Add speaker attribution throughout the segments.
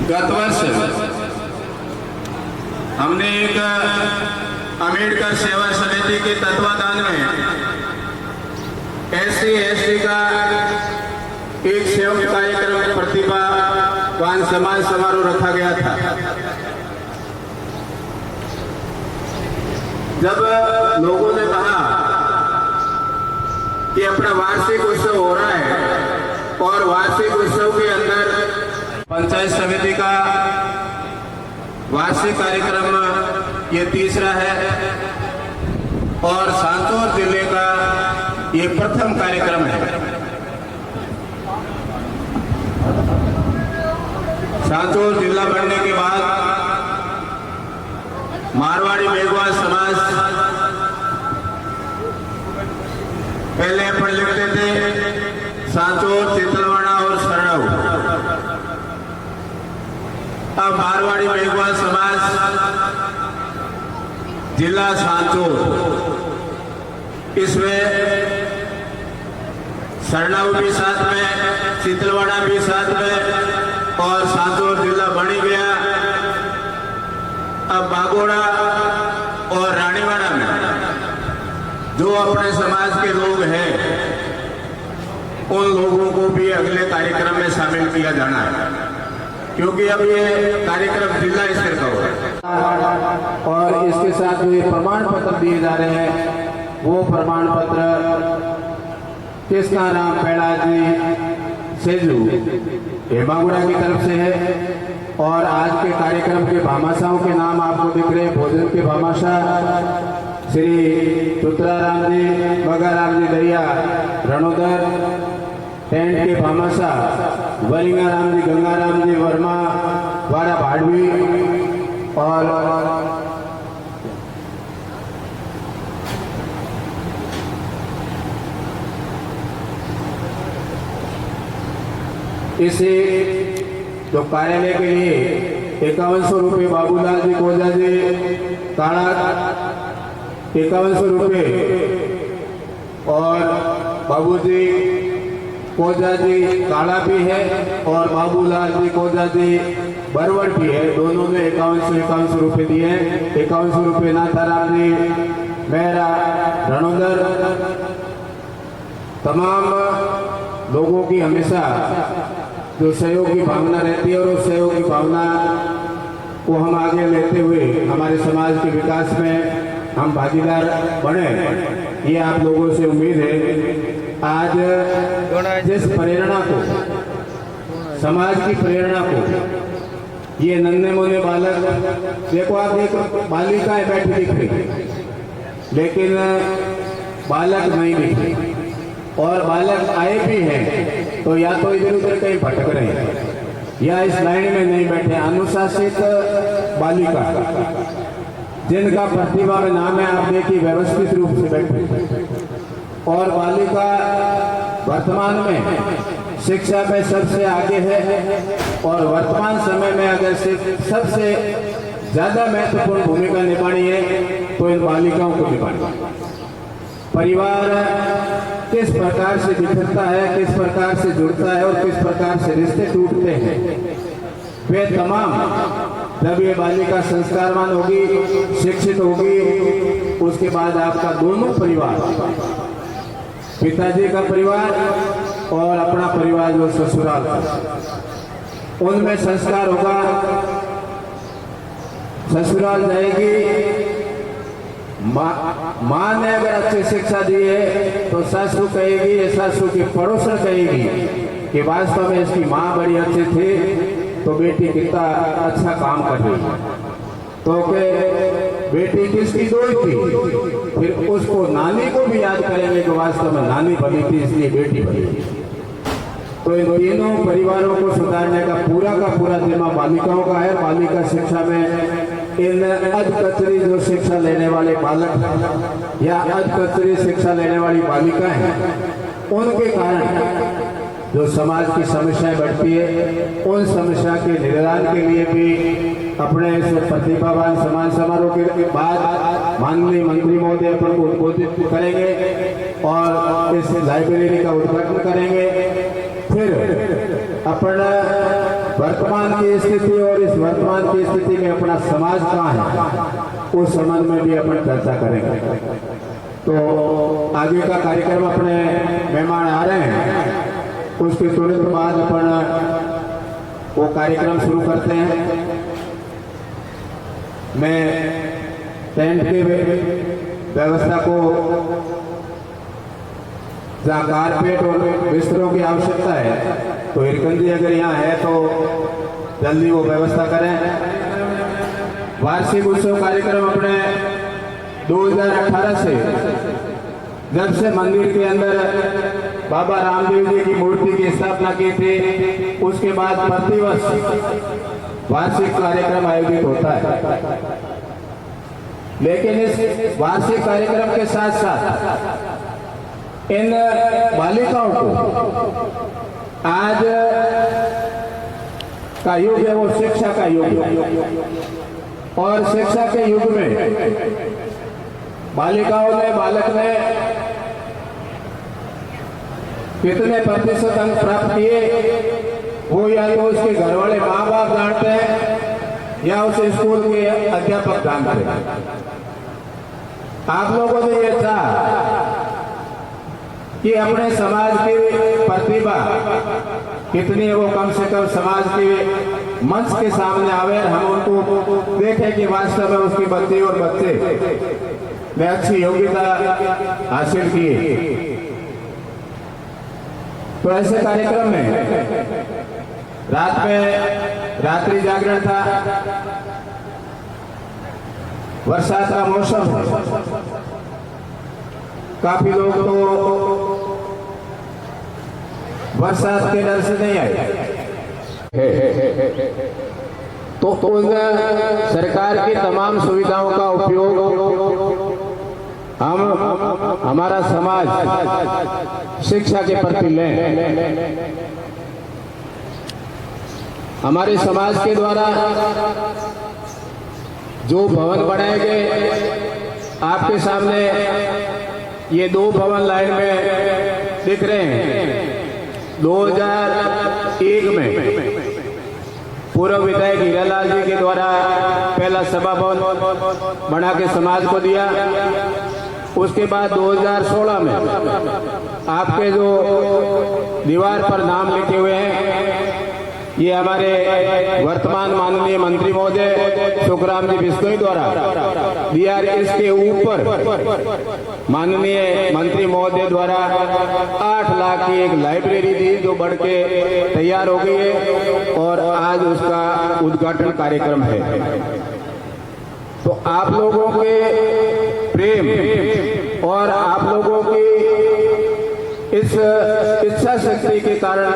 Speaker 1: गत वर्ष हमने एक अम्बेडकर सेवा समिति के तत्वाधान में SC/ST का एक संयुक्त कार्यक्रम प्रतिभावान सम्मान समारोह रखा गया था। जब लोगों ने कहा कि अपना वार्षिक उत्सव हो रहा है और वार्षिक उत्सव के अंदर पंचायत समिति का वार्षिक कार्यक्रम ये तीसरा है और सांचौर जिले का ये प्रथम कार्यक्रम है। सांचौर जिला बनने के बाद मारवाड़ी मेघवाल समाज पहले पढ़ लिखते थे सांचौर, चितलवाड़ा और सरणाऊ। अब मारवाड़ी मेघवाल समाज जिला सांचौर, इसमें सरणाऊ भी साथ में, चितलवाड़ा भी साथ में और सांचौर जिला बन गया। अब बागोड़ा और रानीवाड़ा में जो अपने समाज के लोग हैं उन लोगों को भी अगले कार्यक्रम में शामिल किया जाना है, क्योंकि अब ये कार्यक्रम जिला स्तर का होगा। और इसके साथ जो प्रमाण पत्र दिए जा रहे हैं वो प्रमाण पत्र कृष्णाराम पेड़ा जी सेजू हेमागुड़ा की तरफ से है। और आज के कार्यक्रम के भामाशाहों के नाम आपको दिख रहे हैं। भोजन के भामाशाह श्री तुतराराम जी, बगाराम जी दरिया रणोदर। टेंट के भामाशाह वरिंगाराम जी, गंगाराम जी वर्मा वाड़ा भाड़वी। और इसे जो कार्यालय के लिए 5100 रुपये बाबूलाल जी कोजा जी काड़ा, 5100 रुपये और बाबूजी कोजा जी काड़ा भी है और बाबूलाल जी कोजा जी बरवड़ भी है। दोनों ने 5100 रुपये दिए हैं। 5100 रुपये नाथाराम जी मेहरा रणोदर। तमाम लोगों की हमेशा जो सहयोग की भावना रहती है और उस सहयोग की भावना को हम आगे लेते हुए हमारे समाज के विकास में हम भागीदार बने, ये आप लोगों से उम्मीद है। आज जिस प्रेरणा को, समाज की प्रेरणा को ये नन्हे मुन्ने बालक, देखो आप एक बालिकाएं बैठी दिख रही लेकिन बालक नहीं दिख रही, और बालक आए भी हैं तो या तो इधर उधर कहीं भटक रहे हैं या इस लाइन में नहीं बैठे। अनुशासित बालिका जिनका प्रतिभा में नाम है, आप देखिए व्यवस्थित रूप से बैठे। और बालिका वर्तमान में शिक्षा में सबसे आगे है और वर्तमान समय में अगर सबसे ज्यादा महत्वपूर्ण भूमिका निभानी है तो इन बालिकाओं को निभानी। परिवार किस प्रकार से बिखरता है, किस प्रकार से जुड़ता है और किस प्रकार से रिश्ते टूटते हैं, वे तमाम जब ये बालिका संस्कारवान होगी, शिक्षित होगी, उसके बाद आपका दोनों परिवार, पिताजी का परिवार और अपना परिवार जो ससुराल, उनमें संस्कार होगा। ससुराल जाएगी, माँ ने अगर अच्छी शिक्षा दी है तो सासू कहेगी या सासू की पड़ोसन कहेगी कि वास्तव में इसकी माँ बड़ी अच्छी थी तो बेटी कितना अच्छा काम कर रही है। तो के बेटी किसकी दोई थी, फिर उसको नानी को भी याद करेंगे कि वास्तव में नानी बनी थी इसलिए बेटी बनी। तो इन तीनों परिवारों को सुधारने का पूरा जिम्मा बालिकाओं का है। बालिका शिक्षा में इन अधकचरी जो शिक्षा लेने वाले बालक या अधकचरी शिक्षा लेने वाली बालिकाएं हैं, उनके कारण जो समाज की समस्याएं बढ़ती है, उन समस्या के निदान के लिए भी अपने इस प्रतिभावान सम्मान समारोह के बाद माननीय मंत्री महोदय अपन को उद्बोधित करेंगे और इस लाइब्रेरी का उद्घाटन करेंगे। फिर अपना वर्तमान की स्थिति और इस वर्तमान की स्थिति में अपना समाज कहाँ है उस संबंध में भी अपन चर्चा करेंगे। तो आगे का कार्यक्रम अपने मेहमान आ रहे हैं, उसके तुरंत बाद अपन वो कार्यक्रम शुरू करते हैं। मैं टेंट की व्यवस्था को, जहाँ कारपेट और बिस्तरों की आवश्यकता है, तो हिरकंद जी अगर यहाँ है तो जल्दी वो व्यवस्था करें। वार्षिक उत्सव कार्यक्रम अपने 2018 से, जब से मंदिर के अंदर बाबा रामदेव जी की मूर्ति की स्थापना की थी, उसके बाद प्रतिवर्ष वार्षिक कार्यक्रम आयोजित होता है। लेकिन इस वार्षिक कार्यक्रम के साथ साथ इन बालिकाओं को आज का युग है वो शिक्षा का युग है, और शिक्षा के युग में बालिकाओं ने, बालक ने कितने प्रतिशत अंक प्राप्त किए वो या तो उसके घर वाले माँ बाप जानते हैं या उस स्कूल के अध्यापक जानते हैं। आप लोगों ने यह चाहा कि अपने समाज की प्रतिभा कितनी है वो कम से कम समाज के मंच के सामने आवे, हम उनको देखें कि वास्तव में उसकी बच्ची और बच्चे ने अच्छी योग्यता हासिल की। तो ऐसे कार्यक्रम में रात में रात्रि जागरण था, बरसात का मौसम है, काफी लोग तो बरसात के डर से नहीं आए। तो उन सरकार की तमाम सुविधाओं का उपयोग हम, हमारा समाज शिक्षा के प्रति लें। हमारे समाज के द्वारा जो भवन बनाए गए, आपके सामने ये 2 भवन लाइन में दिख रहे हैं। 2001 में पूर्व विधायक हीरालाल जी के द्वारा पहला सभा भवन बना के समाज को दिया। उसके बाद 2016 में आपके जो दीवार पर नाम लिखे हुए हैं, ये हमारे वर्तमान माननीय मंत्री महोदय सुखराम जी बिश्नोई द्वारा दिया। इसके ऊपर माननीय मंत्री महोदय द्वारा 8 लाख की एक लाइब्रेरी दी, जो बढ़ के तैयार हो गई है और आज उसका उद्घाटन कार्यक्रम है। तो आप लोगों के प्रेम और आप लोगों की इस इच्छा शक्ति के कारण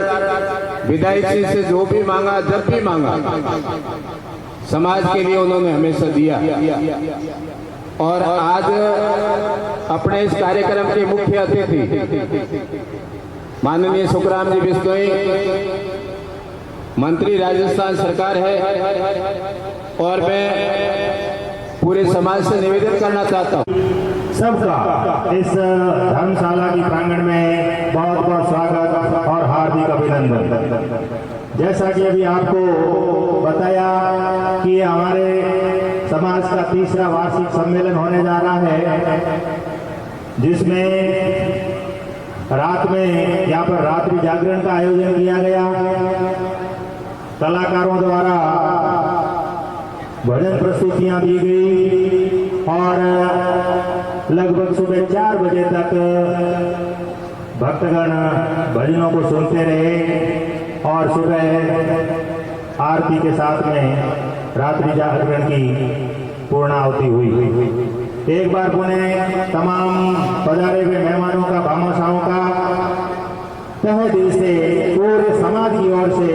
Speaker 1: विधायक जी से जो भी मांगा, जब भी मांगा, समाज के लिए उन्होंने हमेशा दिया। और आज अपने इस कार्यक्रम के मुख्य अतिथि माननीय सुखराम जी बिश्नोई, मंत्री राजस्थान सरकार है, और मैं पूरे समाज से निवेदन करना चाहता हूँ
Speaker 2: सबका इस धर्मशाला की प्रांगण में बहुत बहुत स्वागत और हार्दिक अभिनंदन। जैसा कि अभी आपको बताया कि ये हमारे समाज का 3रा वार्षिक सम्मेलन होने जा रहा है, जिसमें रात में यहाँ पर रात्रि जागरण का आयोजन किया गया। कलाकारों द्वारा भजन प्रस्तुतियां दी गई और लगभग सुबह 4 बजे तक भक्तगण भजनों को सुनते रहे और सुबह आरती के साथ में रात्रि जागरण की पूर्णाहुति हुई। एक बार पुनः तमाम पधारे हुए मेहमानों का, भामाशाहों का तहे दिल से पूरे समाज की ओर से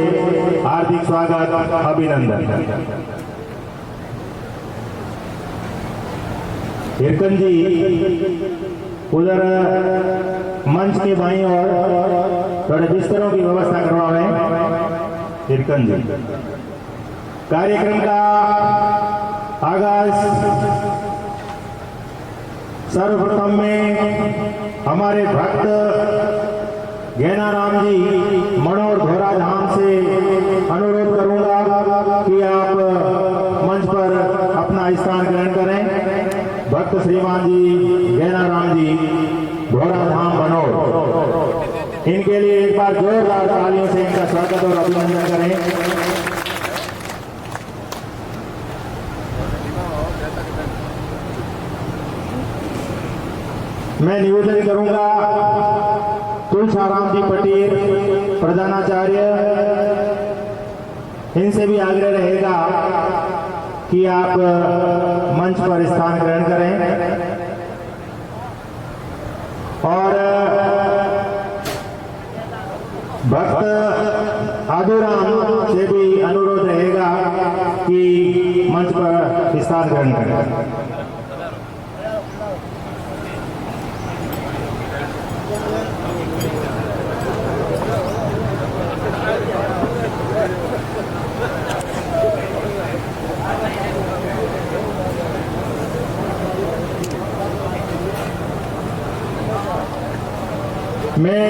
Speaker 2: हार्दिक स्वागत, अभिनंदन। हिरकंद जी उधर मंच के बाईं ओर थोड़े बिस्तरों की व्यवस्था करवाएं। हिरकंद जी, कार्यक्रम का आगाज सर्वप्रथम में हमारे भक्त गैनाराम जी मनोर धोरा धाम से अनुरोध करूं श्रीमान जी गैनाराम जी घोड़ा धाम बनोर, इनके लिए एक बार जोरदार तालियों से इनका स्वागत और अभिनंदन करें। मैं निवेदन करूंगा तुलसाराम जी पटेल प्रधानाचार्य, इनसे भी आग्रह रहेगा कि आप मंच पर स्थान ग्रहण करें और भक्त आदुराम से भी अनुरोध रहेगा कि मंच पर स्थान ग्रहण करें। मैं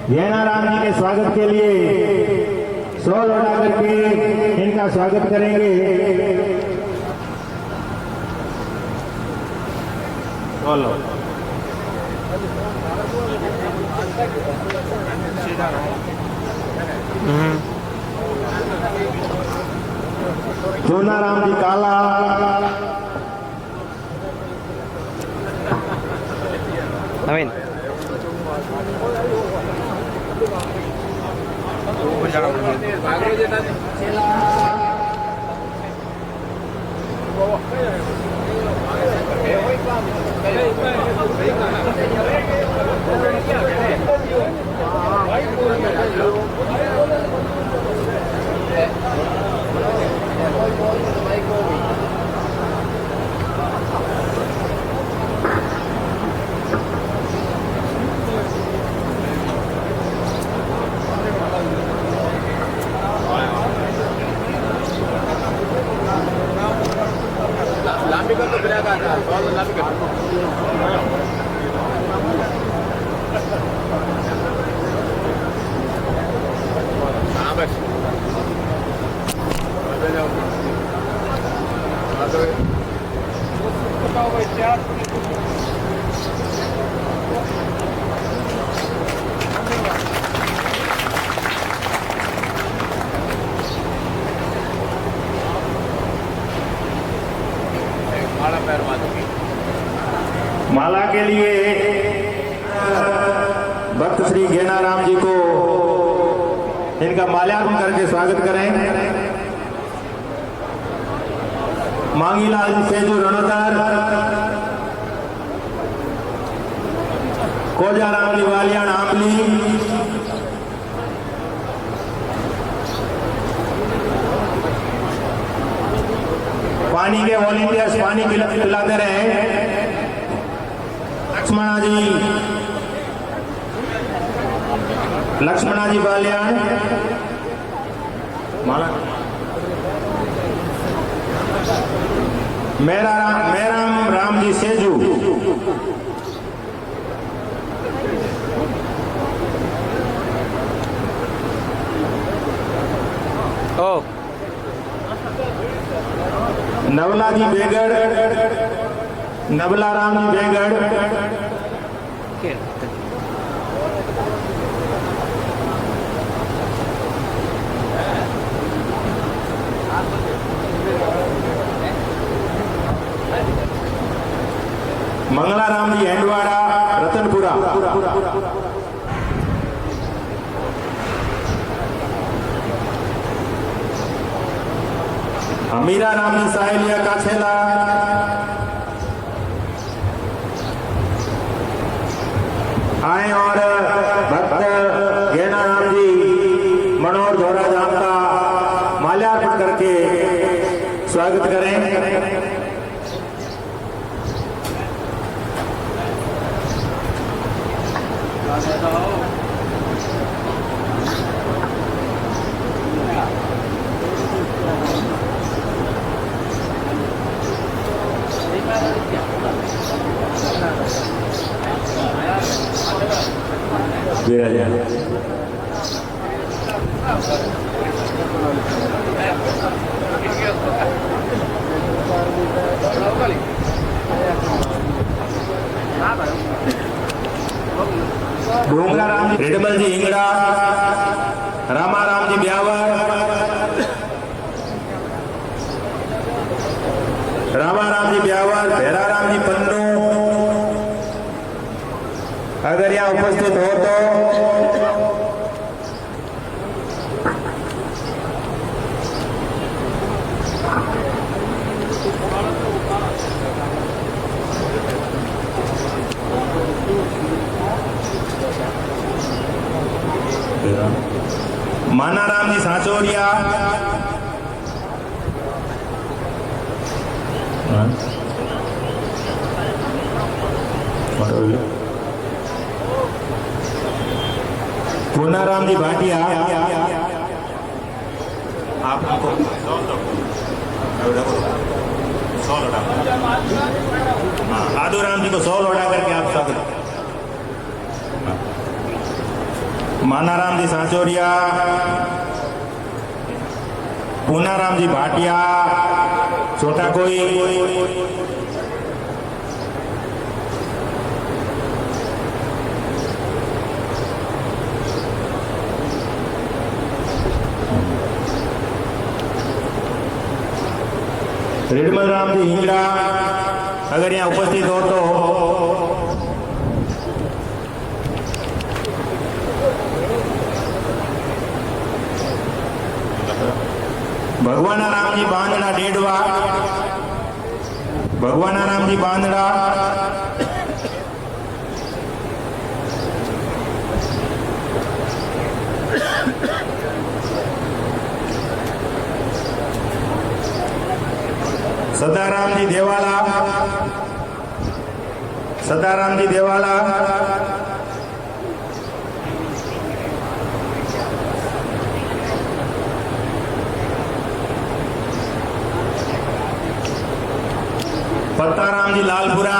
Speaker 2: गैनाराम जी के स्वागत के लिए शॉल उठा करके इनका स्वागत करेंगे। सोनाराम जी काला,
Speaker 3: नवीन माला के लिए भक्त श्री गैनाराम जी को इनका माल्यार्पण करके स्वागत करें। मांगीलाल जी सेजू रणोतर, कोजाराम जी वालियान आंबली, पानी के वॉलंटियर्स पानी पिलाते रहे। लक्ष्मणा जी बालियान, मेराम राम जी सेजू, नवला जी बेगड़, नवला राम जी बेगड़, मंगलाराम जी हैंडवाड़ा रतनपुरा, अमीरा राम जी साहेलिया काछेला, आए और भक्त गैनाराम जी मनोहर धोरा धाम का माल्यार्पण करके स्वागत करें। डोंगरा राम जी, रेडमल जी हिंगड़ा, रामा राम जी ब्यावर, रामा राम जी ब्यावर, भैरा राम जी पन्नू, अगर यहाँ उपस्थित हो तो माना राम जी सांचोरिया, पूना राम जी भाटिया, आप हमको आदू राम जी को 100 लौटा करके आप स्वागत। माना राम जी सांचोरिया, पूना राम जी भाटिया, छोटा कोई, रेडमल राम जी हिंगड़ा, अगर यहाँ उपस्थित हो तो भगवाना राम जी बांदड़ा डेडवा, भगवाना राम जी बांदड़ा, सदाराम जी देवाला, सदाराम जी देवाला, पत्ताराम जी लालपुरा,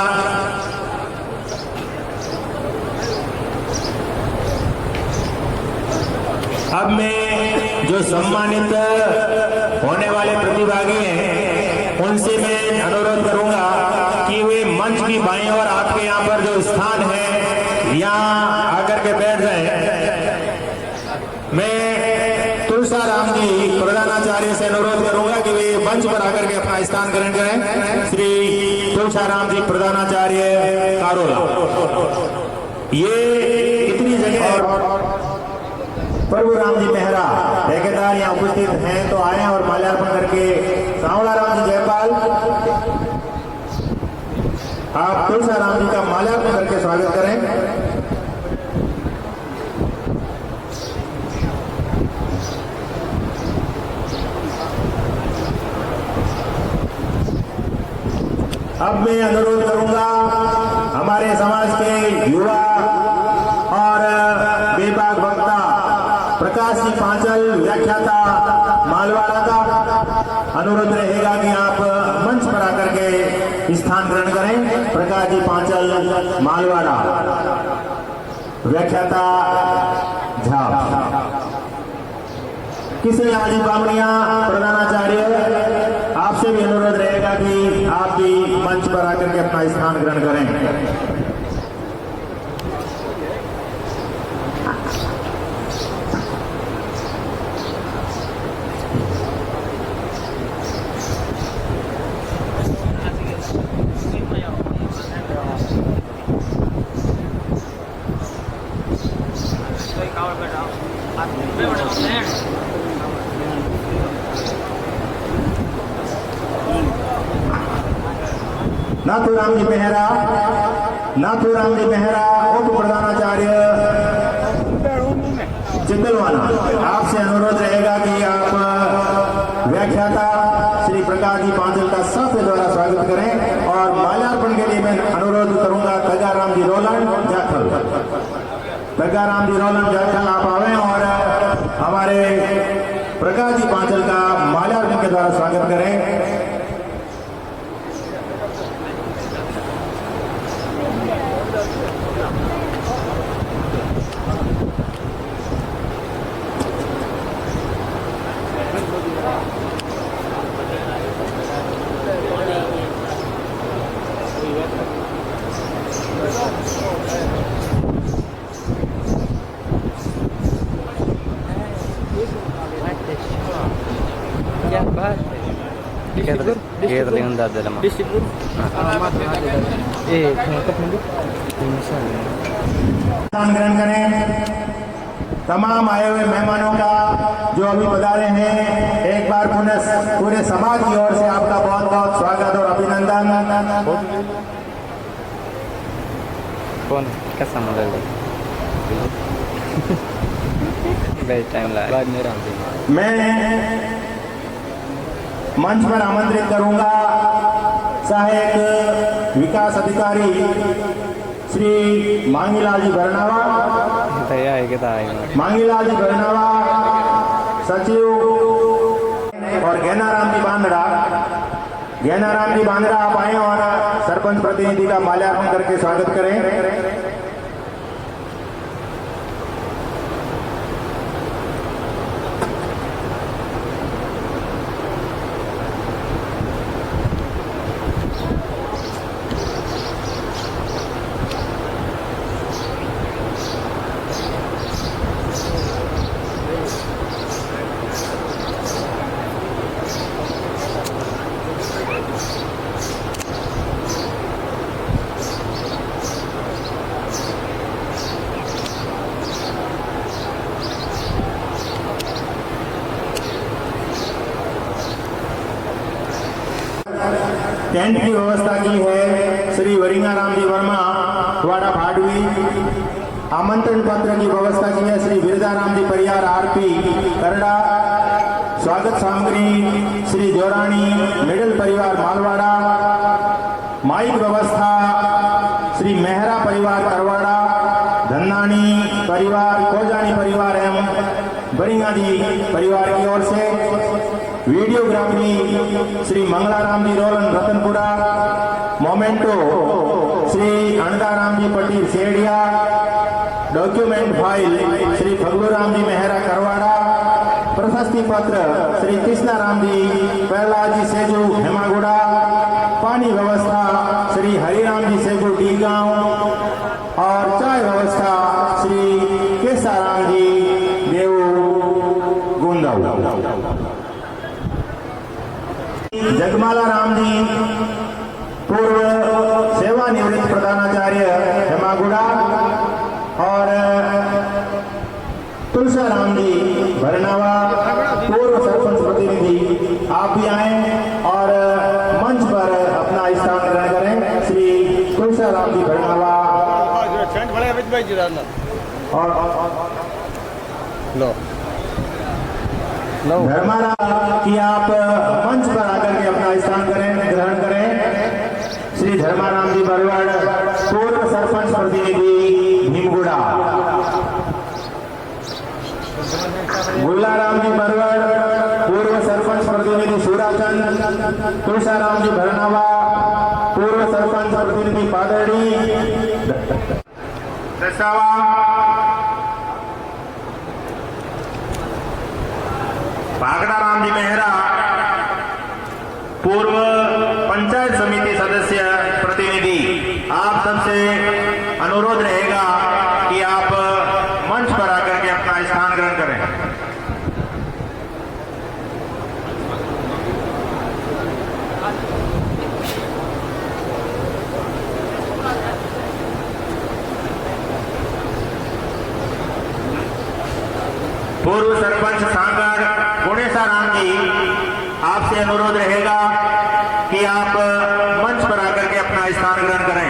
Speaker 3: अब मैं जो सम्मानित होने वाले प्रतिभागी हैं उनसे मैं अनुरोध करूंगा कि वे मंच की बाईं ओर आपके यहाँ पर जो स्थान है यहाँ आकर के बैठ जाए। मैं तुलसाराम जी प्रधानाचार्य से अनुरोध करूंगा कि वे मंच पर आकर के अपना स्थान ग्रहण करें। श्री तुलसाराम जी प्रधानाचार्य कारोला, ये कितनी जगह प्रभु राम जी मेहरा ठेकेदार यहाँ उपस्थित हैं तो आए और माल्यार्पण करके, सांवला राम जी जयपाल, आप तुलसाराम जी का माल्यार्पण करके स्वागत करें। अब मैं अनुरोध करूंगा हमारे समाज के युवा और बेबाक वक्ता प्रकाश जी पांचल, व्याख्याता मालवाड़ा का अनुरोध रहेगा कि आप मंच पर आकर के स्थान ग्रहण करें। प्रकाश जी पांचल मालवाड़ा, व्याख्याता झा, किसी आजी बामणिया प्रधानाचार्य, आपसे भी अनुरोध रहेगा कि आप भी मंच पर आकर के अपना स्थान ग्रहण करें। नाथूराम जी मेहरा, नाथूराम जी मेहरा उप प्रधानाचार्य चिंदलवाना, आपसे अनुरोध रहेगा कि आप व्याख्याता श्री प्रकाश जी पांचल का सबसे द्वारा स्वागत करें। और माल्यार्पण के लिए मैं अनुरोध करूंगा तगाराम जी रोलन जाखल, तगाराम जी रोलन जाखल आप आवे और हमारे प्रकाश जी पांचल का माल्यार्पण के द्वारा स्वागत करें।
Speaker 4: Dengan dada lamang.
Speaker 3: स्थान ग्रहण करें। तमाम आए हुए मेहमानों का जो अभी पधारे हैं, एक बार पुनः पूरे समाज की ओर से आपका बहुत बहुत स्वागत और अभिनंदन।
Speaker 4: कौन कैसा मॉडल है? बहुत टाइम लगा। बाद में
Speaker 3: मैं मंच पर आमंत्रित करूंगा सहायक विकास अधिकारी श्री मांगीलाल जी बरनावा,
Speaker 4: तैयार है क्या?
Speaker 3: मांगीलाल जी बरनावा, सचिव और गैनाराम जी बांद्रा। गैनाराम जी बांद्रा आप आए और सरपंच प्रतिनिधि का माल्यार्पण करके स्वागत करें। टेंट की व्यवस्था की है श्री वरिंगाराम जी वर्मा, वाड़ा भाडवी। आमंत्रण पत्र की व्यवस्था की है श्री बिरदाराम जी परियार, आरपी करड़ा। स्वागत सामग्री श्री जोरानी मिडल परिवार मालवाड़ा। माइक व्यवस्था श्री मेहरा परिवार करवाड़ा, धन्नानी परिवार, कोजानी परिवार एवं बरिंगा जी परिवार की ओर से। वीडियोग्राफी श्री मंगलाराम जी Rolan Ratanpura. Memento Shri Andaram ji Patel सेडिया। Document file Shri फगलूराम जी मेहरा करवाड़ा। प्रशस्ति पत्र श्री कृष्णाराम जी प्रहलाद जी सेजू हेमागुड़ा। पानी व्यवस्था श्री हरिराम जी सेजू डी गांव और चाय व्यवस्था श्री केसाराम जी देव गुंदाऊ। जगमाला राम जी पूर्व सेवानिवृत्त प्रधानाचार्य हेमागुड़ा और तुलसाराम जी भरनावा पूर्व सरपंच प्रतिनिधि, आप भी आए और मंच पर अपना स्थान ग्रहण करें। श्री तुलसाराम जी भरनावा और धर्मारा की आप मंच पर आकर के अपना स्थान ग्रहण करें। श्री धर्माराम जी बरवाड़ पूर्व सरपंच प्रतिनिधि भीमगुड़ा। गुल्लाराम जी बरवाड़ पूर्व सरपंच प्रतिनिधि सूराचंद। तुलसाराम जी भरनावा पूर्व सरपंच प्रतिनिधि पादड़ी दसावा। भागड़ाराम जी मेहरा पूर्व पंचायत समिति सदस्य प्रतिनिधि। आप सबसे अनुरोध रहेगा कि आप मंच पर आकर के अपना स्थान ग्रहण करें। पूर्व सरपंच सांगड़ गुणेशाराम जी, आपसे अनुरोध रहेगा कि आप मंच पर आकर के अपना स्थान ग्रहण करें।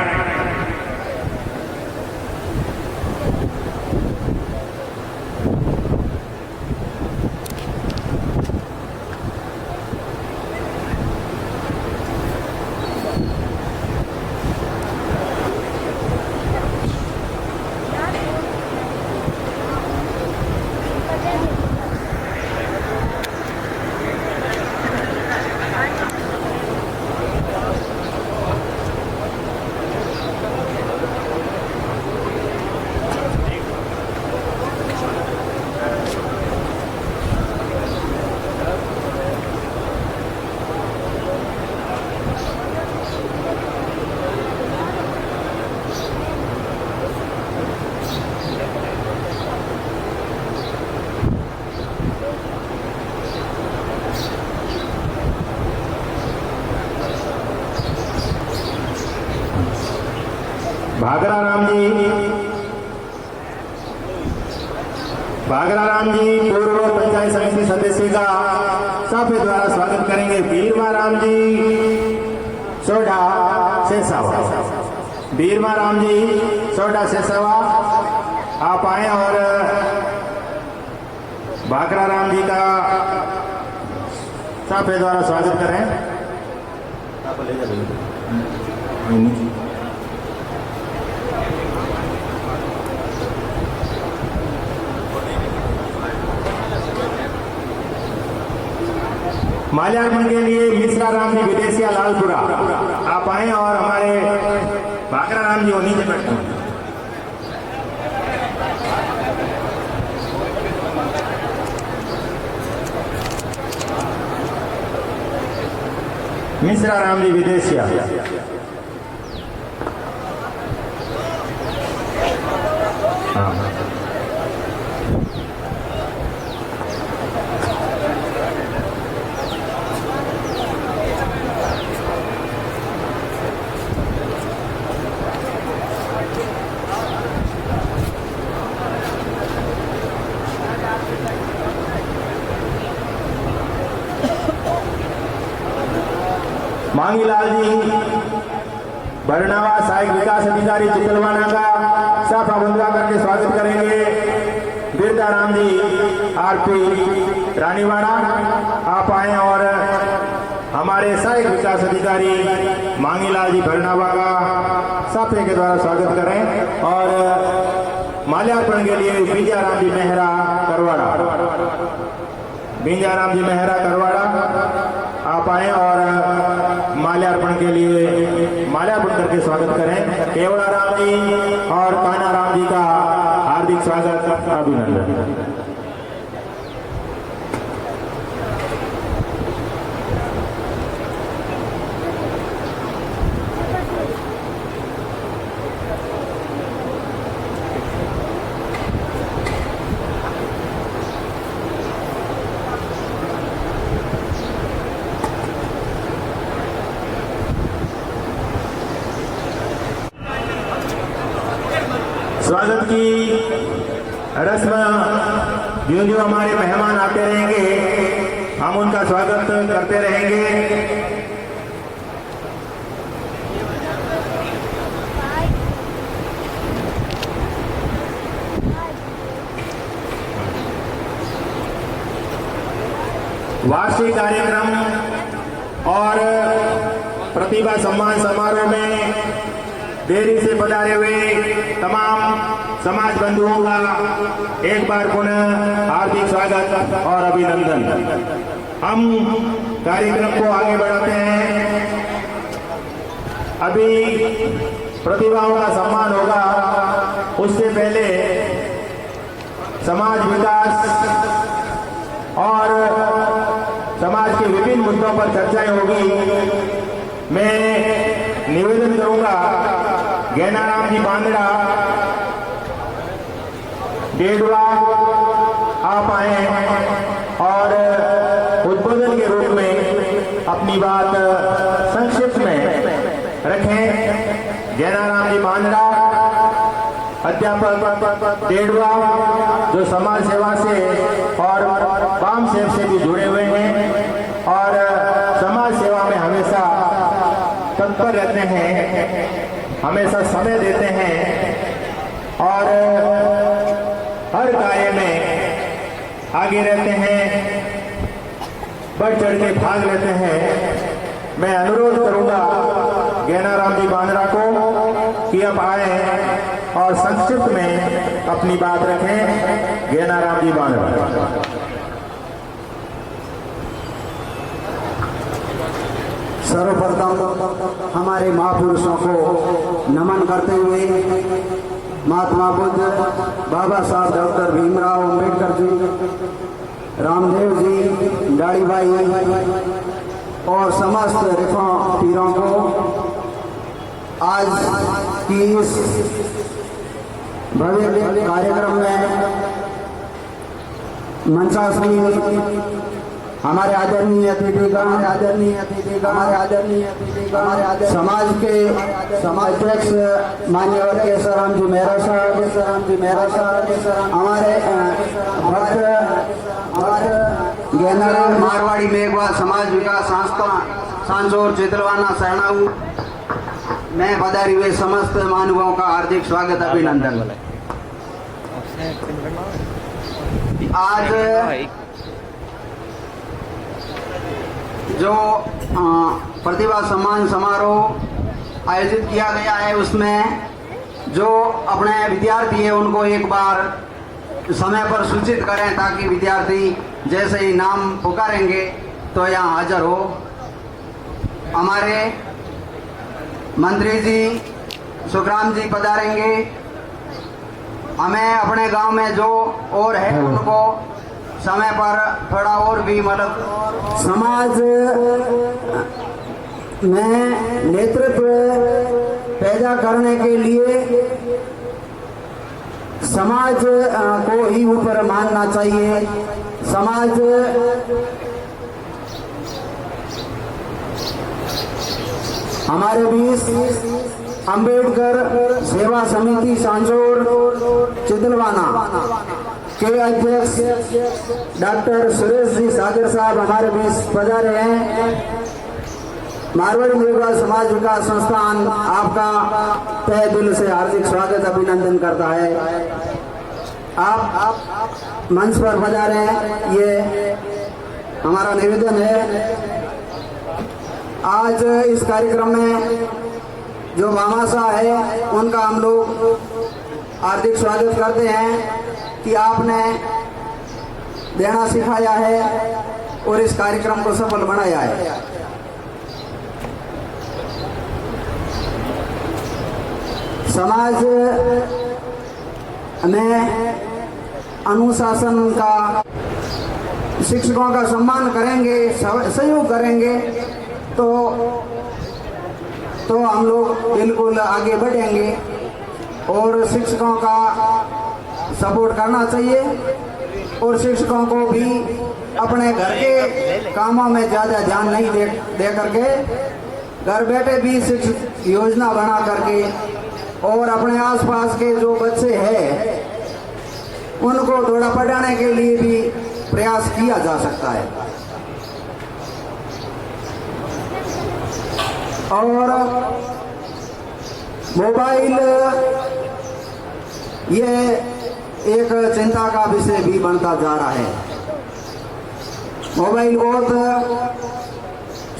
Speaker 3: भागरा राम जी पूर्व पंचायत समिति सदस्य का साफे द्वारा स्वागत करेंगे। बीरमा राम जी सोडा शेषावा, बीरमा राम जी सोडा शेषावा आप आए और भागरा राम जी का साफे द्वारा स्वागत करें। आप ले जाइए। माल्यार्पण के लिए मिश्रा राम जी विदेशिया लालपुरा आप आए और हमारे भागरा राम जी वो नीचे बैठे हैं। मिश्रा राम जी विदेशिया हाँ। मांगीलाल जी बरनावा सहायक विकास अधिकारी चितलवाना का साफा बंधवा करके स्वागत करेंगे। बिरदा राम जी आरपी रानीवाड़ा आप आए और हमारे सहायक विकास अधिकारी मांगीलाल जी बरनावा का साफे के द्वारा स्वागत करें। और माल्यार्पण के लिए बीजाराम जी मेहरा करवाड़ा, बीजाराम जी मेहरा करवाड़ा आप आए और माल्यार्पण के लिए माल्यार्पण करके स्वागत करें। केवड़ा राम जी और कान्हा राम जी का हार्दिक स्वागत अभिनंदन। स्वागत की रस्म जो जो हमारे मेहमान आते रहेंगे हम उनका स्वागत करते रहेंगे। वार्षिक कार्यक्रम और प्रतिभा सम्मान समारोह में देरी से पधारे हुए तमाम समाज बंधुओं का एक बार पुनः हार्दिक स्वागत और अभिनंदन। हम कार्यक्रम को आगे बढ़ाते हैं। अभी प्रतिभाओं का सम्मान होगा, उससे पहले समाज विकास और समाज के विभिन्न मुद्दों पर चर्चाएं होगी। मैं निवेदन करूंगा गैनाराम जी बांदड़ा डेढ़वा आप आए और उद्बोधन के रूप में अपनी बात संक्षिप्त में रखें। गैनाराम जी बांदड़ा अध्यापक डेढ़वा जो समाज सेवा से और वाम सेव से भी जुड़े हुए हैं और समाज सेवा में हमेशा तत्पर रहते हैं, हमेशा समय देते हैं और हर कार्य में आगे रहते हैं, बढ़ चढ़ के भाग लेते हैं। मैं अनुरोध करूंगा गैनाराम जी बांदड़ा को कि अब आए और संक्षिप्त में अपनी बात रखें। गैनाराम जी बांदड़ा।
Speaker 5: सर्वप्रथम हमारे महापुरुषों को नमन करते हुए महात्मा बुद्ध, बाबा साहब डॉक्टर भीमराव अंबेडकर जी, रामदेव जी, दाढ़ी भाई और समस्त रिफा पीरों को आज की इस भव्य कार्यक्रम में मंचासीन हमारे आदरणीय अतिथिगण, समाज के अध्यक्ष मान्यवर केशवराम जी मेहरा साहब, हमारे भक्त ज्ञानाराम मारवाड़ी मेघवाल समाज विकास संस्था सांजोर चितलवाना शरणाऊ में पधारी हुए समस्त महानुभावों का हार्दिक स्वागत अभिनंदन। आज जो प्रतिभा सम्मान समारोह आयोजित किया गया है, उसमें जो अपने विद्यार्थी हैं उनको एक बार समय पर सूचित करें ताकि विद्यार्थी जैसे ही नाम पुकारेंगे तो यहाँ हाजिर हो। हमारे मंत्री जी सुखराम जी पधारेंगे। हमें अपने गांव में जो और है उनको समय पर थोड़ा और भी मतलब समाज में नेतृत्व पैदा करने के लिए समाज को ही ऊपर मानना चाहिए। समाज हमारे बीच अंबेडकर सेवा समिति सांजोर चितलवाना के अध्यक्ष डॉक्टर सुरेश जी सागर साहब हमारे बीच पधारे हैं। मारवाड़ी मेघवाल समाज विकास संस्थान आपका तहे दिल से हार्दिक स्वागत अभिनंदन करता है। आप मंच पर पधारे हैं, ये हमारा निवेदन है। आज इस कार्यक्रम में जो भामाशाह है उनका हम लोग हार्दिक स्वागत करते हैं कि आपने देना सिखाया है और इस कार्यक्रम को सफल बनाया है। समाज में अनुशासन का, शिक्षकों का सम्मान करेंगे, सहयोग करेंगे तो हम लोग बिल्कुल आगे बढ़ेंगे और शिक्षकों का सपोर्ट करना चाहिए और शिक्षकों को भी अपने घर के कामों में ज़्यादा ध्यान नहीं दे करके घर बैठे भी शिक्षक योजना बना करके और अपने आसपास के जो बच्चे हैं उनको थोड़ा पढ़ाने के लिए भी प्रयास किया जा सकता है। और मोबाइल ये एक चिंता का विषय भी बनता जा रहा है। मोबाइल बहुत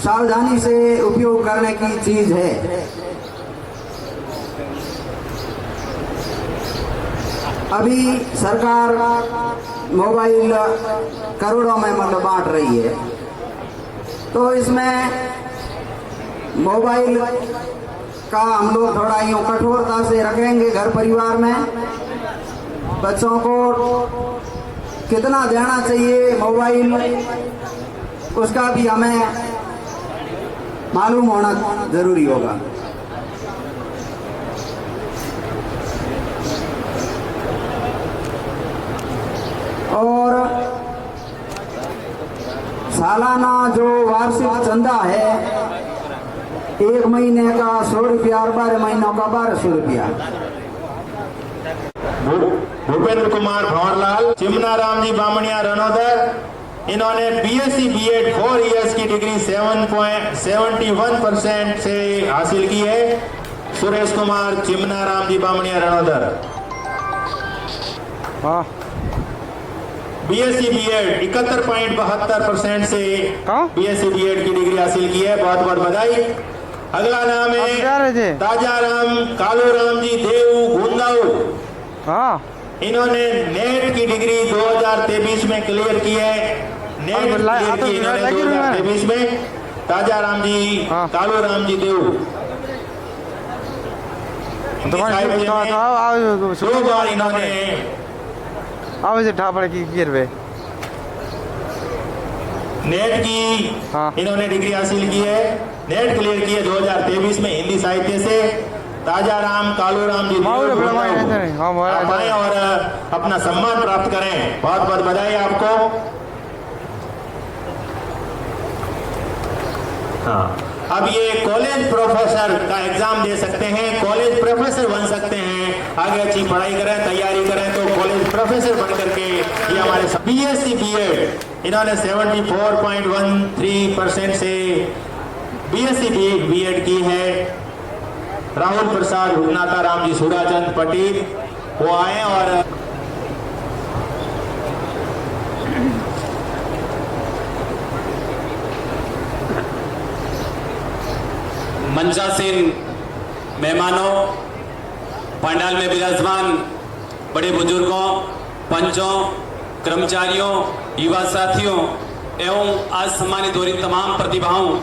Speaker 5: सावधानी से उपयोग करने की चीज है। अभी सरकार मोबाइल करोड़ों में मतलब बांट रही है, तो इसमें मोबाइल का हम लोग थोड़ा यूँ कठोरता से रखेंगे। घर परिवार में बच्चों को कितना देना चाहिए मोबाइल, उसका भी हमें मालूम होना जरूरी होगा। और सालाना जो वार्षिक चंदा है, एक महीने का 100 रुपया और 12 महीनों का 1200 रुपया।
Speaker 3: भूपेंद्र कुमार भंवरलाल, चिमनाराम जी बामणिया रनौदर, इन्होंने बीएससी बीएड 4 इयर्स की डिग्री 7.71% से हासिल की है। सुरेश कुमार चिमनाराम जी बामणिया रनौदर बीएससी बीएड 71.72% से बीएससी बीएड की डिग्री हासिल की है। बहुत बहुत बधाई। अगला नाम है ताजाराम कालूराम जी देव गुंदाऊ। इन्होंने नेट की डिग्री 2023 में क्लियर की है। नेट क्लियर की इन्होंने 2023 में। ताजाराम जी कालूराम जी देव 2 बार इन्होंने नेट की इन्होंने डिग्री हासिल की है। नेट क्लियर की है 2023 में हिंदी साहित्य से। ताजाराम कालूराम जी आप आए और अपना सम्मान प्राप्त करें। बहुत बहुत बधाई आपको। हाँ, अब ये कॉलेज प्रोफेसर का एग्जाम दे सकते हैं, कॉलेज प्रोफेसर बन सकते हैं। आगे अच्छी पढ़ाई करें, तैयारी करें तो कॉलेज प्रोफेसर बन करके ये हमारे बीएससी बीएड इन्होंने 74.13% से बीएससी बीएड की है। राहुल प्रसाद रुगनाथा राम जी सूराचंद पटेल वो आए और
Speaker 6: मंचासीन मेहमानों, पंडाल में विराजमान बड़े बुजुर्गों, पंचों, कर्मचारियों, युवा साथियों एवं आज सम्मानित हो रही तमाम प्रतिभाओं,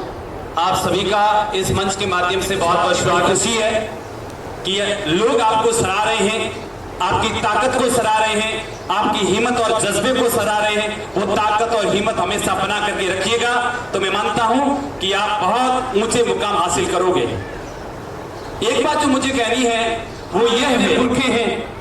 Speaker 6: आप सभी का इस मंच के माध्यम से बहुत बहुत खुशी है कि लोग आपको सराह रहे हैं, आपकी ताकत को सराह रहे हैं, आपकी हिम्मत और जज्बे को सराह रहे हैं। वो ताकत और हिम्मत हमेशा बना करके रखिएगा तो मैं मानता हूं कि आप बहुत ऊंचे मुकाम हासिल करोगे। एक बात जो मुझे कहनी है वो ये है, पुरखे हैं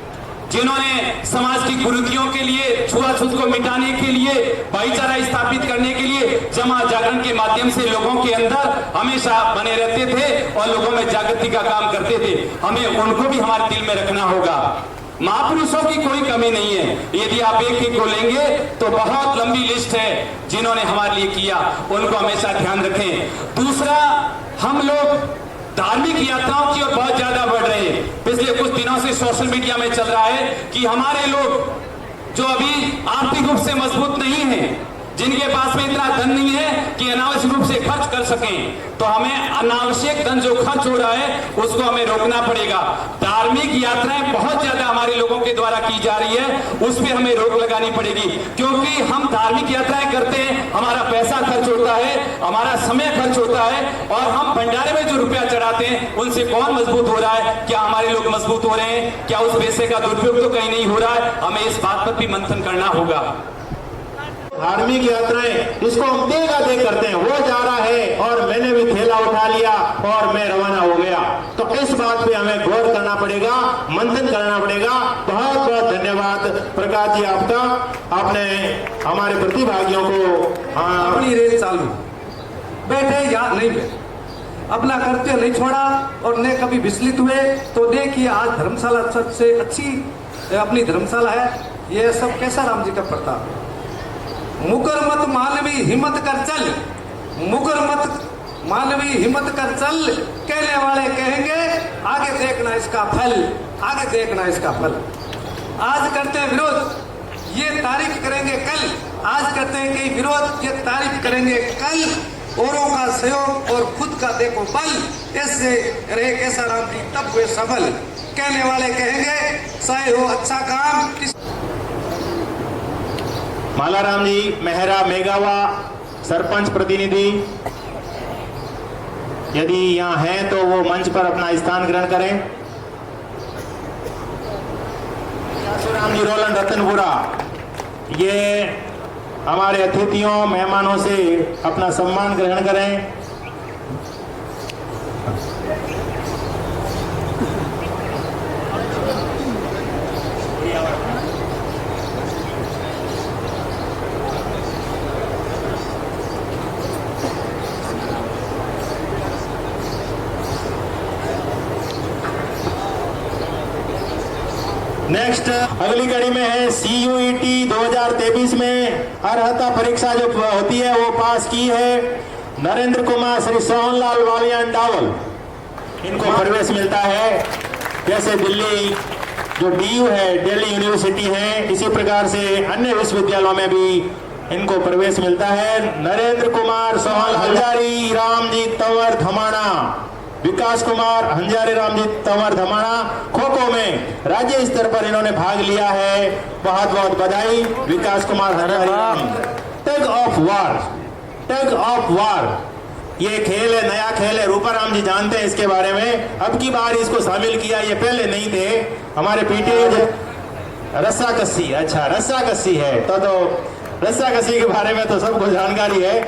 Speaker 6: जिन्होंने समाज की कुरीतियों के लिए, छुआछूत को मिटाने के लिए, भाईचारा स्थापित करने के लिए जमा जागरण के माध्यम से लोगों के अंदर हमेशा बने रहते थे और लोगों में जागृति का काम करते थे। हमें उनको भी हमारे दिल में रखना होगा। महापुरुषों की कोई कमी नहीं है, यदि आप एक एक को लेंगे तो बहुत लंबी लिस्ट है जिन्होंने हमारे लिए किया, उनको हमेशा ध्यान रखें। दूसरा, हम लोग धार्मिक यात्राओं की ओर बहुत ज्यादा बढ़ रहे हैं। पिछले कुछ दिनों से सोशल मीडिया में चल रहा है कि हमारे लोग जो अभी आर्थिक रूप से मजबूत नहीं है, जिनके पास में इतना धन नहीं है कि अनावश्यक रूप से खर्च कर सकें, तो हमें अनावश्यक धन जो खर्च हो रहा है उसको हमें रोकना पड़ेगा। धार्मिक यात्राएं बहुत ज्यादा हमारे लोगों के द्वारा की जा रही है, उस पर हमें रोक लगानी पड़ेगी, क्योंकि हम धार्मिक यात्राएं करते हैं, हमारा पैसा खर्च होता है, हमारा समय खर्च होता है, और हम भंडारे में जो रुपया चढ़ाते हैं उनसे कौन मजबूत हो रहा है? क्या हमारे लोग मजबूत हो रहे हैं? क्या उस पैसे का दुरुपयोग तो कहीं नहीं हो रहा है? हमें इस बात पर भी मंथन करना होगा।
Speaker 3: धार्मिक यात्राएं इसको हम देगा दे करते हैं, वो जा रहा है और मैंने भी थैला उठा लिया और मैं रवाना हो गया। तो इस बात पे हमें गौर करना पड़ेगा, मंथन करना पड़ेगा। बहुत बहुत धन्यवाद प्रकाश जी आपका, आपने हमारे प्रतिभागियों को
Speaker 7: अपनी रेल चालू, बैठे या नहीं बैठे, अपना कर्तव्य नहीं छोड़ा और न कभी विचलित हुए। तो देखिए आज धर्मशाला सबसे अच्छी अपनी धर्मशाला है। ये सब कैसा राम जी का प्रताप। मुकर मत मानवी हिम्मत कर चल, मुकर मत मानवी हिम्मत कर चल, कहने वाले कहेंगे आगे देखना इसका फल, आगे देखना इसका फल। आज करते हैं विरोध, ये तारीफ करेंगे कल, आज करते हैं कई विरोध, ये तारीफ करेंगे कल। औरों का सहयोग और खुद का देखो बल, ऐसे रहे कैसा राम जी तब हुए सफल। कहने वाले कहेंगे चाहे हो अच्छा काम।
Speaker 3: मालाराम जी मेहरा मेगावा सरपंच प्रतिनिधि यदि यहाँ हैं तो वो मंच पर अपना स्थान ग्रहण करें। राम जी रोलन रतनपुरा ये हमारे अतिथियों मेहमानों से अपना सम्मान ग्रहण करें। नेक्स्ट अगली कड़ी में है CUET 2023 में अर्हता परीक्षा जो होती है वो पास की है नरेंद्र कुमार श्री सोहनलाल वालियान डावल, इनको प्रवेश मिलता है। जैसे दिल्ली जो DU है, दिल्ली यूनिवर्सिटी है, इसी प्रकार से अन्य विश्वविद्यालयों में भी इनको प्रवेश मिलता है। नरेंद्र कुमार सोहन हंजारी राम जी तंवर धमाना, विकास कुमार हंजारी राम जी तंवर धमाना खो खो में राज्य स्तर पर इन्होंने भाग लिया है, बहुत बहुत बधाई Vikas Kumar Hanjari Ram. Tug of war, tug of war ये खेल है, नया खेल है, रूपाराम जी जानते हैं इसके बारे में। अब की बार इसको शामिल किया, ये पहले नहीं थे। हमारे पीटीए रस्सा कस्सी, अच्छा रस्सा कस्सी है तो रस्सा कस्सी के बारे में तो सबको जानकारी है।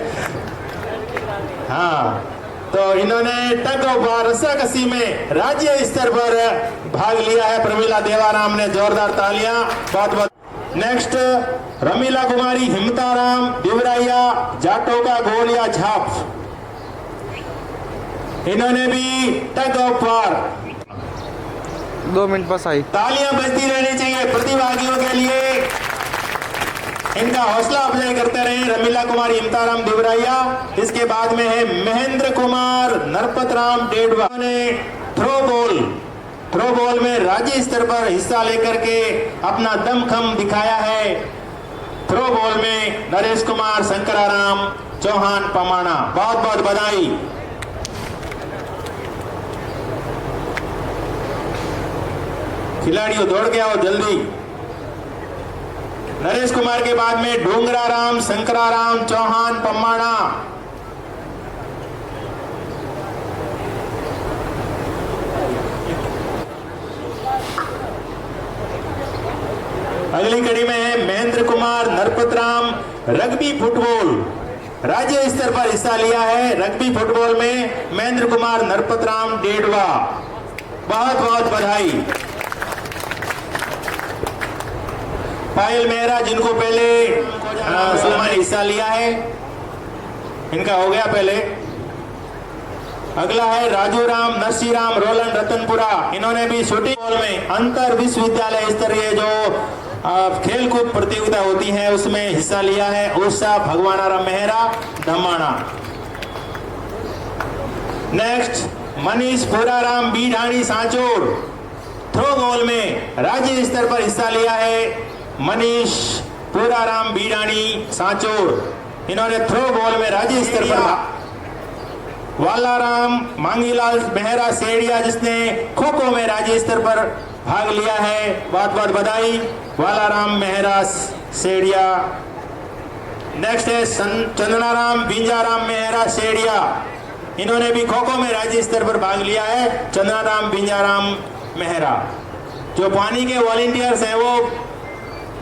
Speaker 3: हाँ, तो इन्होंने टग ऑफ वार रस्सा कस्सी में राज्य स्तर पर भाग लिया है। प्रमीला देवाराम ने जोरदार तालियां, बहुत बहुत। नेक्स्ट रमीला कुमारी हिमताराम दिवराइया जाटोका गोलिया झाप, इन्होंने भी टग ऑफ वार।
Speaker 4: 2 मिनट बस आई।
Speaker 3: तालियां बजती रहनी चाहिए प्रतिभागियों के लिए, इनका हौसला अफजाई करते रहे। रमीला कुमारी इमताराम देवराया, इसके बाद में है महेंद्र कुमार नरपत राम डेडवा ने थ्रो बॉल में राज्य स्तर पर हिस्सा लेकर के अपना दमखम दिखाया है। थ्रो बॉल में नरेश कुमार शंकराराम चौहान पमाना, बहुत बहुत बधाई। खिलाड़ियों दौड़ के आओ जल्दी। नरेश कुमार के बाद में डोंगराराम शंकराराम चौहान पम्माणा। अगली कड़ी में है महेंद्र कुमार नरपतराम, रग्बी फुटबॉल राज्य स्तर पर हिस्सा लिया है। रग्बी फुटबॉल में महेंद्र कुमार नरपतराम डेडवा, बहुत बहुत बधाई। पायल मेहरा, जिनको पहले सम्मान हिस्सा लिया है, इनका हो गया पहले। अगला है राजू राम नरसीराम रोलन रतनपुरा, इन्होंने भी शूटिंग बॉल में अंतर विश्वविद्यालय स्तरीय जो खेलकूद प्रतियोगिता होती है उसमें हिस्सा लिया है। Usha Bhagwanaram Mehra Dhamana. Next Manish Puraram Bidhani Sanchore, throw ball में राज्य स्तर पर हिस्सा लिया है। मनीष पुराराम बीडाणी सांचोर, इन्होंने थ्रो बॉल में राज्य स्तर पर। वालाराम मांगीलाल मेहरा सेड़िया, जिसने खो खो में राज्य स्तर पर भाग लिया है, बहुत बहुत बधाई वालाराम मेहरा सेड़िया। नेक्स्ट है चंदनाराम बिंजाराम मेहरा सेड़िया, इन्होंने भी खो खो में राज्य स्तर पर भाग लिया है। चंदनाराम बिंजाराम मेहरा। जो पानी के वॉलंटियर्स हैं वो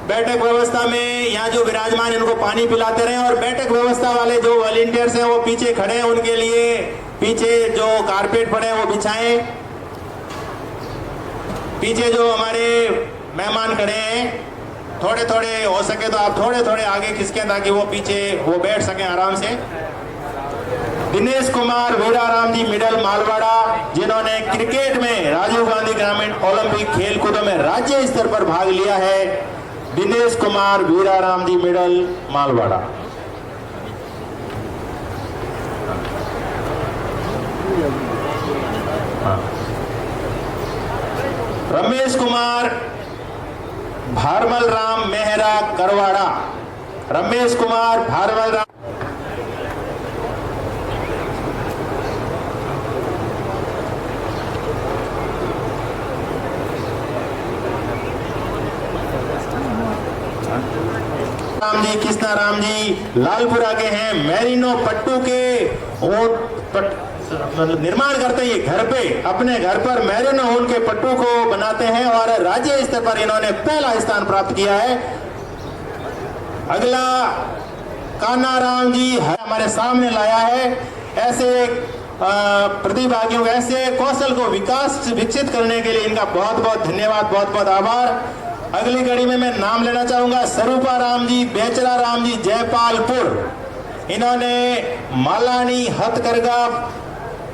Speaker 3: बैठक व्यवस्था में यहाँ जो विराजमान इनको पानी पिलाते रहे, और बैठक व्यवस्था वाले जो वॉलंटियर्स हैं वो पीछे खड़े हैं, उनके लिए पीछे जो कारपेट पड़े हैं वो बिछाएं। पीछे जो हमारे मेहमान खड़े हैं, थोड़े थोड़े हो सके तो आप थोड़े थोड़े आगे खिसकें ताकि वो पीछे वो बैठ सकें आराम से। दिनेश कुमार वीराराम जी मिडल मालवाड़ा, जिन्होंने क्रिकेट में राजीव गांधी ग्रामीण ओलंपिक खेल कूदों में राज्य स्तर पर भाग लिया है। दिनेश कुमार वीराराम जी मिडल मालवाड़ा। रमेश कुमार भारमल राम मेहरा करवाड़ा। रमेश कुमार भारमल राम राम जी कृष्णा राम जी लालपुरा के हैं। मैरिनो पट्टू के निर्माण करते हैं, ये घर पे अपने घर पर मैरिनो ऊन के पट्टू को बनाते हैं और राज्य स्तर पर इन्होंने पहला स्थान प्राप्त किया है। अगला कान्हा राम जी हमारे सामने लाया है। ऐसे प्रतिभागियों को, ऐसे कौशल को विकसित करने के लिए इनका बहुत बहुत धन्यवाद, बहुत बहुत आभार। अगली कड़ी में मैं नाम लेना चाहूंगा स्वरूपा राम जी बेचरा राम जी जयपालपुर, इन्होंने मालानी हथकरघा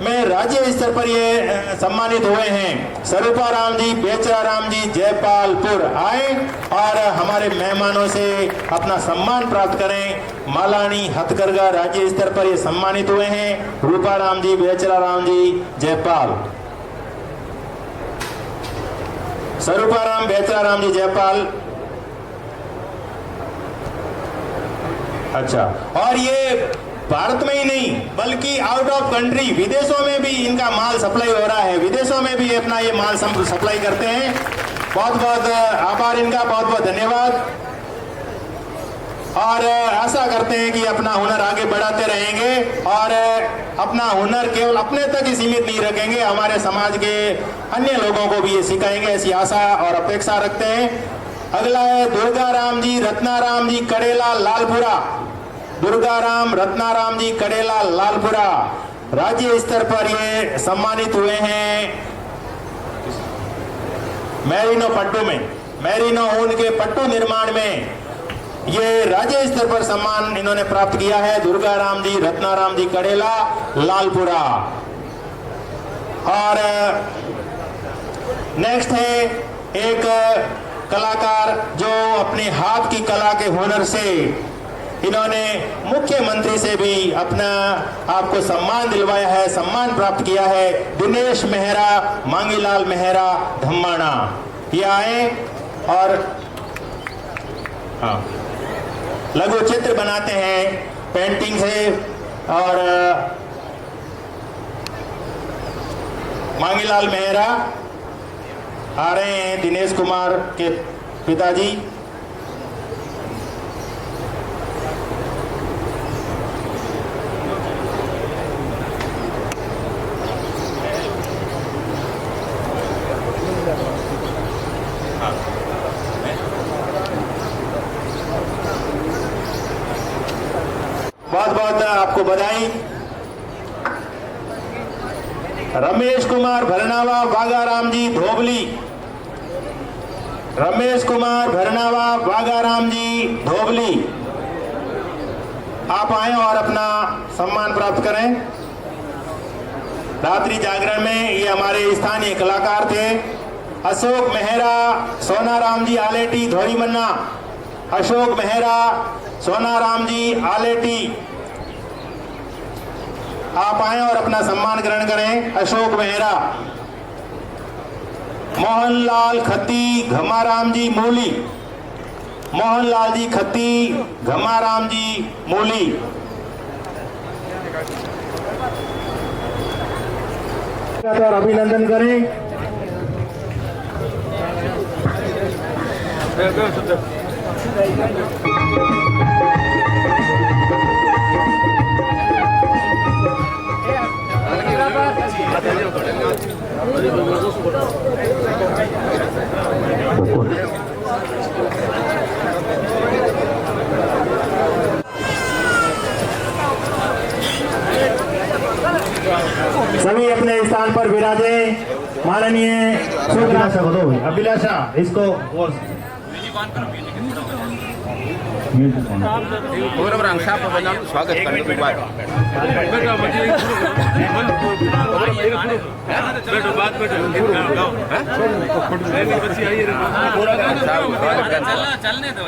Speaker 3: में राज्य स्तर पर ये सम्मानित हुए हैं। स्वरूपा राम जी बेचरा राम जी जयपालपुर आए और हमारे मेहमानों से अपना सम्मान प्राप्त करें। मालानी हथकरघा राज्य स्तर पर ये सम्मानित हुए हैं। रूपा राम जी बेचरा राम जी जयपाल, स्वरूपा राम बेचरा राम जी जयपाल। अच्छा, और ये भारत में ही नहीं बल्कि आउट ऑफ कंट्री विदेशों में भी इनका माल सप्लाई हो रहा है। विदेशों में भी अपना ये माल सप्लाई करते हैं। बहुत बहुत आभार इनका, बहुत बहुत धन्यवाद। और आशा करते हैं कि अपना हुनर आगे बढ़ाते रहेंगे और अपना हुनर केवल अपने तक ही सीमित नहीं रखेंगे, हमारे समाज के अन्य लोगों को भी ये सिखाएंगे, ऐसी आशा और अपेक्षा रखते हैं। अगला है दुर्गा राम जी रत्नाराम जी कड़ेला लालपुरा। दुर्गा राम रत्नाराम जी कड़ेला लालपुरा राज्य स्तर पर ये सम्मानित हुए हैं। मैरिनो पट्टू में, मैरिनो ऊन के पट्टू निर्माण में ये राज्य स्तर पर सम्मान इन्होंने प्राप्त किया है। दुर्गा राम जी रत्नाराम जी कड़ेला लालपुरा। और नेक्स्ट है एक कलाकार जो अपने हाथ की कला के हुनर से इन्होंने मुख्यमंत्री से भी अपना आपको सम्मान दिलवाया है, सम्मान प्राप्त किया है। दिनेश मेहरा, मांगीलाल मेहरा धम्माना, ये आए और हाँ लघु चित्र बनाते हैं पेंटिंग से। और मांगीलाल मेहरा आ रहे हैं, दिनेश कुमार के पिताजी। बहुत बहुत आपको बधाई। रमेश कुमार भरनावा बागाराम जी धोबली, रमेश कुमार भरनावा बागाराम जी धोबली, आप आए और अपना सम्मान प्राप्त करें। रात्रि जागरण में ये हमारे स्थानीय कलाकार थे। अशोक मेहरा, सोनाराम जी आलेटी धोरीमन्ना, अशोक मेहरा, सोनाराम जी आलेटी, आप आए और अपना सम्मान ग्रहण करें। अशोक मेहरा। मोहनलाल खत्ती, घमाराम जी मूली, मोहनलाल जी खत्ती, घमाराम जी मूली।
Speaker 2: और अभिनंदन करें। सभी अपने स्थान पर विराजे। माननीय अभिलाषा को दो, अभिलाषा इसको
Speaker 1: स्वागत
Speaker 8: चलने दो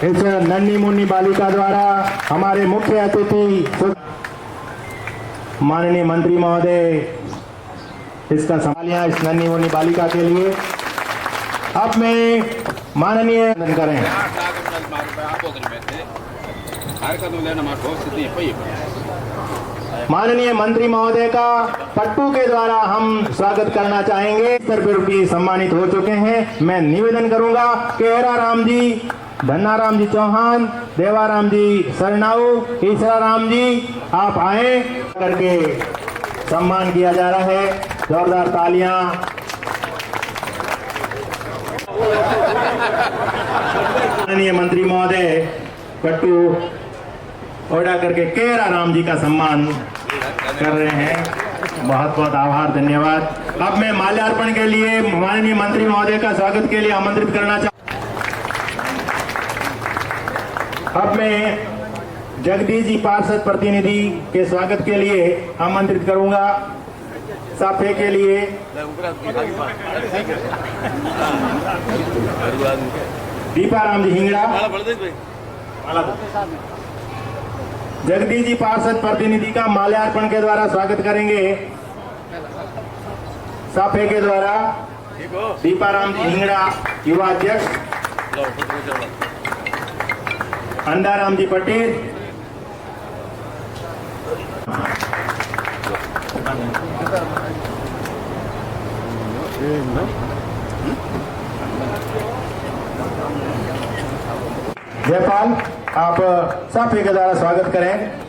Speaker 2: इस नन्ही मुन्नी बालिका द्वारा हमारे मुख्य अतिथि माननीय मंत्री महोदय इसका संभालिया इस नन्ही मुन्नी बालिका के लिए। अब मैं माननीय करें माननीय मंत्री महोदय का पट्टू के द्वारा हम स्वागत करना चाहेंगे। स्तर पर भी सम्मानित हो चुके हैं। मैं निवेदन करूंगा कि हेरा राम जी, धन्नाराम जी चौहान, देवाराम जी सरनाऊ, ईसरा राम जी आप आए करके सम्मान किया जा रहा है। जोरदार तालियां। माननीय मंत्री महोदय पट्टू ओढ़ा करके केरा राम जी का सम्मान कर रहे हैं। बहुत बहुत आभार, धन्यवाद। अब मैं माल्यार्पण के लिए माननीय मंत्री महोदय का स्वागत के लिए आमंत्रित करना चाहूँ। अब मैं जगदीश जी पार्षद प्रतिनिधि के स्वागत के लिए आमंत्रित करूंगा। साफे के लिए दीपाराम जी हिंगड़ा, जगदीश जी पार्षद प्रतिनिधि का माल्यार्पण के द्वारा स्वागत करेंगे। साफे के द्वारा दीपाराम जी हिंगड़ा युवा अध्यक्ष, अंधाराम जी पटेल, जयपाल आप साफे के द्वारा स्वागत करें।